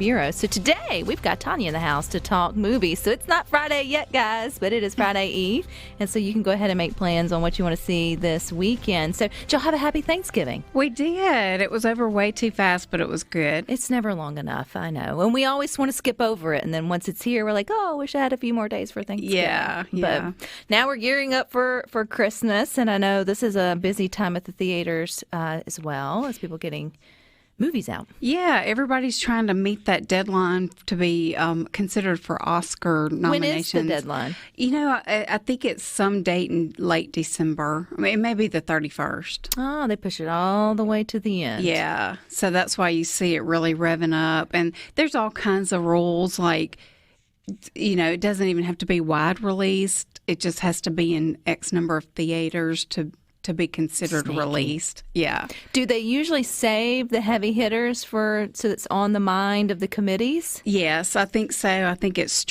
Bureau. So today we've got Tanya in the house to talk movies. So it's not Friday yet, guys, but it is Friday Eve. And so you can go ahead and make plans on what you want to see this weekend. So did y'all have a happy Thanksgiving? We did. It was over way too fast, but it was good. It's never long enough, I know. And we always want to skip over it. And then once it's here, we're like, oh, I wish I had a few more days for Thanksgiving. Yeah. But now we're gearing up for Christmas. And I know this is a busy time at the theaters as well, as people getting movies out. Yeah, everybody's trying to meet that deadline to be considered for Oscar nominations. When is the deadline? You know, I think it's some date in late December. I mean, it may be the 31st. Oh, they push it all the way to the end. Yeah, so that's why you see it really revving up. And there's all kinds of rules, like, you know, it doesn't even have to be wide released. It just has to be in X number of theaters to be considered released. Yeah. Do they usually save the heavy hitters so it's on the mind of the committees? Yes, I think so. I think it's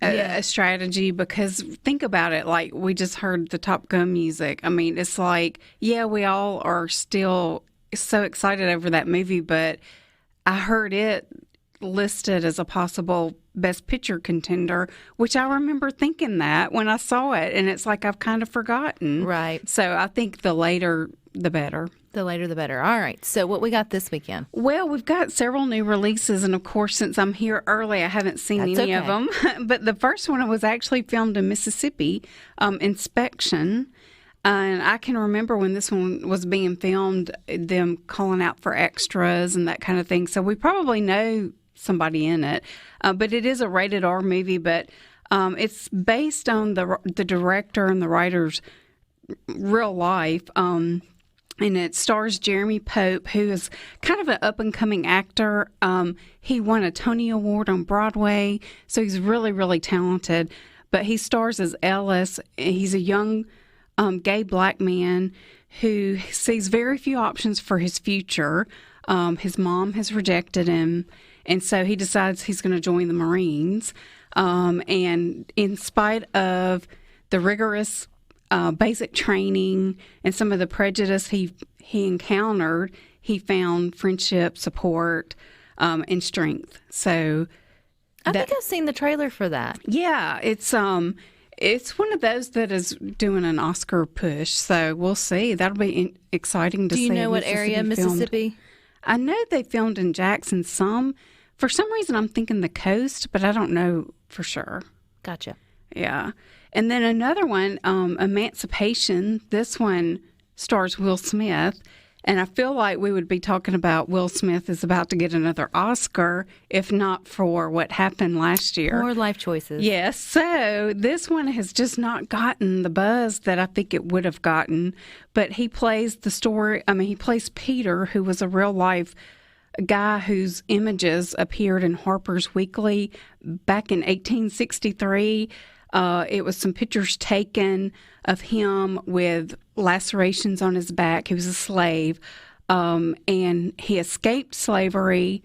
a strategy because think about it. Like we just heard the Top Gun music. I mean, it's like, yeah, we all are still so excited over that movie, but I heard it listed as a possible Best Picture contender, which I remember thinking that when I saw it, and it's like I've kind of forgotten. Right. So I think the later, the better. The later, the better. All right. So what we got this weekend? Well, we've got several new releases, and of course, since I'm here early, I haven't seen any of them. But the first one was actually filmed in Mississippi, Inspection. And I can remember when this one was being filmed, them calling out for extras and that kind of thing. So we probably know somebody in it, but it is a rated R movie. But it's based on the director and the writer's real life, and it stars Jeremy Pope, who is kind of an up and coming actor. He won a Tony Award on Broadway, so he's really, really talented. But he stars as Ellis. He's a young gay black man who sees very few options for his future. His mom has rejected him. And so he decides he's going to join the Marines. And in spite of the rigorous basic training and some of the prejudice he encountered, he found friendship, support, and strength. So I think I've seen the trailer for that. Yeah, it's one of those that is doing an Oscar push. So we'll see. That'll be exciting to see. Do you know what area of Mississippi? I know they filmed in Jackson some. For some reason, I'm thinking the coast, but I don't know for sure. Gotcha. Yeah. And then another one, Emancipation. This one stars Will Smith. And I feel like we would be talking about Will Smith is about to get another Oscar, if not for what happened last year. More life choices. Yes. So this one has just not gotten the buzz that I think it would have gotten. But he plays he plays Peter, who was a real life guy whose images appeared in Harper's Weekly back in 1863. It was some pictures taken of him with lacerations on his back. He was a slave, and he escaped slavery.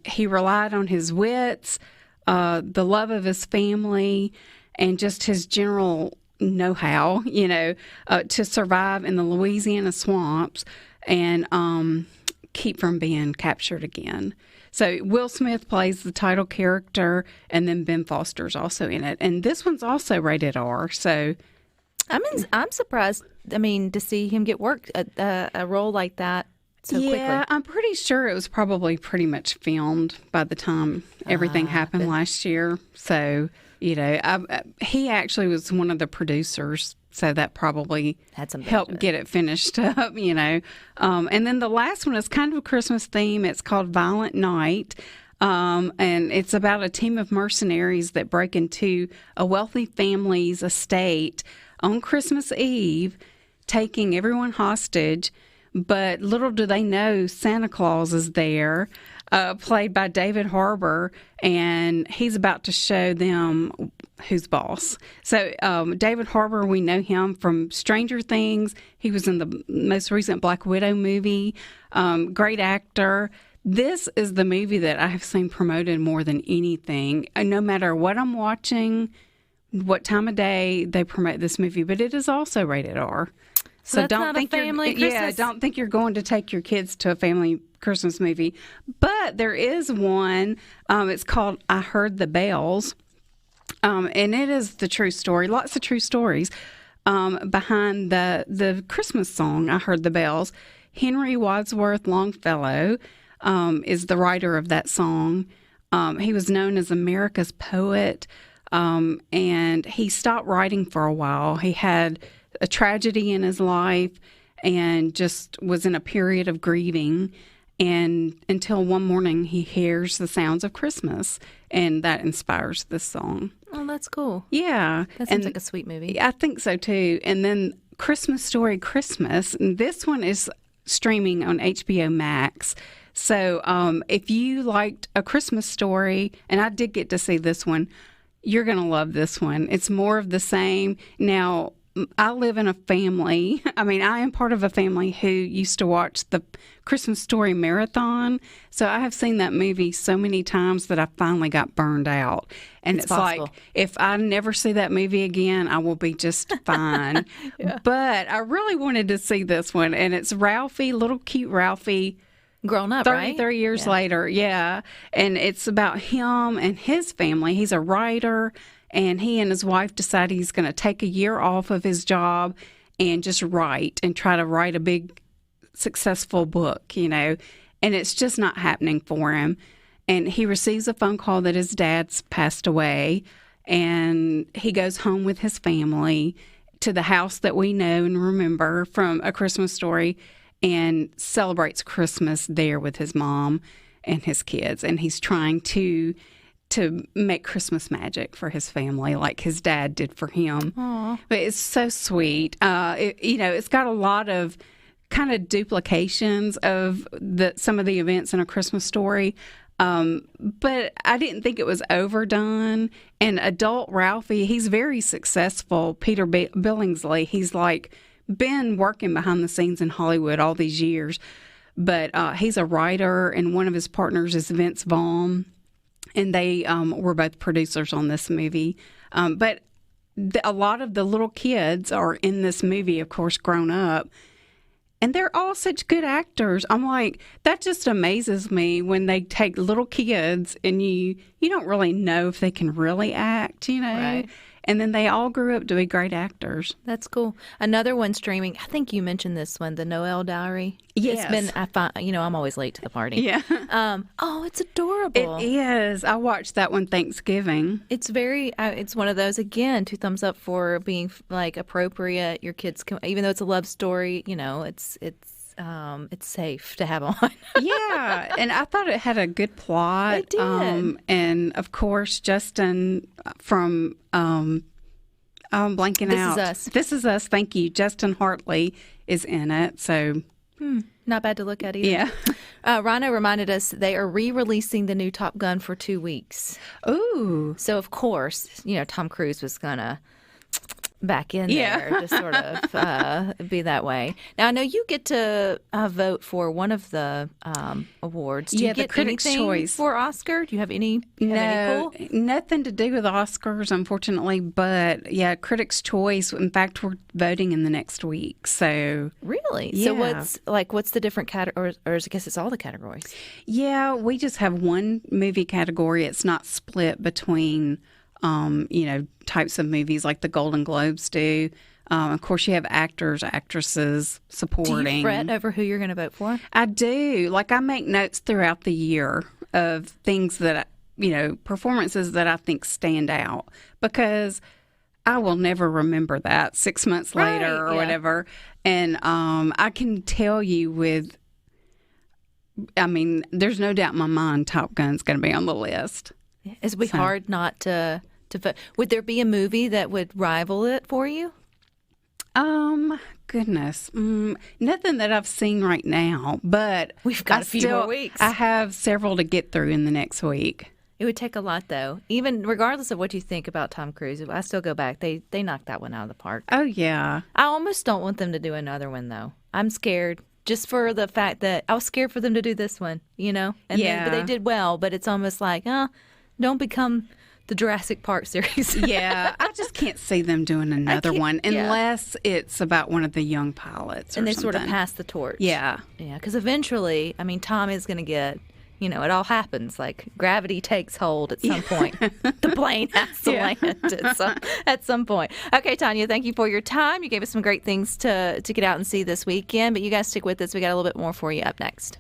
He relied on his wits, the love of his family, and just his general know-how, to survive in the Louisiana swamps and keep from being captured again. So Will Smith plays the title character, and then Ben Foster's also in it. And this one's also rated R. So I'm surprised, to see him get work a role like that so quickly. Yeah, I'm pretty sure it was probably pretty much filmed by the time everything happened last year. So, he actually was one of the producers. So that probably helped get it finished up, And then the last one is kind of a Christmas theme. It's called Violent Night. And it's about a team of mercenaries that break into a wealthy family's estate on Christmas Eve, taking everyone hostage. But little do they know, Santa Claus is there, played by David Harbour, and he's about to show them who's boss. So David Harbour, we know him from Stranger Things. He was in the most recent Black Widow movie. Great actor. This is the movie that I have seen promoted more than anything. No matter what I'm watching, what time of day, they promote this movie. But it is also rated R. So don't think don't think you're going to take your kids to a family Christmas movie. But there is one. It's called I Heard the Bells. And it is the true story. Lots of true stories behind the Christmas song, I Heard the Bells. Henry Wadsworth Longfellow is the writer of that song. He was known as America's poet, and he stopped writing for a while. He had a tragedy in his life and just was in a period of grieving. And until one morning he hears the sounds of Christmas, and that inspires this song. Oh, that's cool. Yeah. That seems like a sweet movie. I think so, too. And then Christmas Story Christmas, and this one is streaming on HBO Max. So if you liked A Christmas Story, and I did get to see this one, you're going to love this one. It's more of the same. Now, I live in a family. I mean, I am part of a family who used to watch the Christmas Story marathon. So I have seen that movie so many times that I finally got burned out. And it's like, if I never see that movie again, I will be just fine. Yeah. But I really wanted to see this one. And it's Ralphie, little cute Ralphie. Grown up, 33 years later, yeah. And it's about him and his family. He's a writer. And he and his wife decide he's going to take a year off of his job and just write and try to write a big, successful book, you know. And it's just not happening for him. And he receives a phone call that his dad's passed away. And he goes home with his family to the house that we know and remember from A Christmas Story and celebrates Christmas there with his mom and his kids. And he's trying to make Christmas magic for his family like his dad did for him. Aww. But it's so sweet. It's got a lot of kind of duplications of some of the events in A Christmas Story. But I didn't think it was overdone. And adult Ralphie, he's very successful. Peter Billingsley, he's like been working behind the scenes in Hollywood all these years. But he's a writer, and one of his partners is Vince Vaughn. And they were both producers on this movie. But a lot of the little kids are in this movie, of course, grown up. And they're all such good actors. I'm like, that just amazes me when they take little kids and you don't really know if they can really act, you know. Right. And then they all grew up to be great actors. That's cool. Another one streaming. I think you mentioned this one, The Noel Diary. Yes. I'm always late to the party. Yeah. It's adorable. It is. I watched that one Thanksgiving. It's it's one of those, again, 2 thumbs up for being like appropriate. Your kids can, even though it's a love story, you know, it's safe to have on. Yeah, and I thought it had a good plot. It did. And of course, Justin from I'm blanking out. This Is Us. This Is Us. Thank you. Justin Hartley is in it. So not bad to look at either. Yeah. Rhino reminded us they are re-releasing the new Top Gun for 2 weeks. Ooh. So of course, Tom Cruise was gonna back in there to sort of be that way. Now, I know you get to vote for one of the awards. Do you get the Critics' anything Choice for Oscar? Do you have any? No, nothing to do with Oscars, unfortunately. But yeah, Critics' Choice. In fact, we're voting in the next week. So really, yeah. So what's the different categories? Or I guess it's all the categories. Yeah, we just have one movie category. It's not split between types of movies like the Golden Globes do. Of course, you have actors, actresses, supporting. Do you fret over who you're going to vote for? I do. Like, I make notes throughout the year of things that, performances that I think stand out, because I will never remember that 6 months later or whatever. And I can tell you there's no doubt in my mind Top Gun's going to be on the list. It'd be hard not to vote. Would there be a movie that would rival it for you? Goodness. Nothing that I've seen right now, but we've got a few more weeks. I have several to get through in the next week. It would take a lot, though. Even regardless of what you think about Tom Cruise, I still go back. They knocked that one out of the park. Oh, yeah. I almost don't want them to do another one, though. I'm scared. Just for the fact that I was scared for them to do this one, And yeah. but they did well, but it's almost like, don't become the Jurassic Park series. Yeah, I just can't see them doing another one unless it's about one of the young pilots. And they something. sort of pass the torch. Yeah. Yeah, because eventually, I mean, Tom is going to get, it all happens. Like, gravity takes hold at some point. The plane has to land at some point. Okay, Tanya, thank you for your time. You gave us some great things to get out and see this weekend. But you guys stick with us. We got a little bit more for you up next.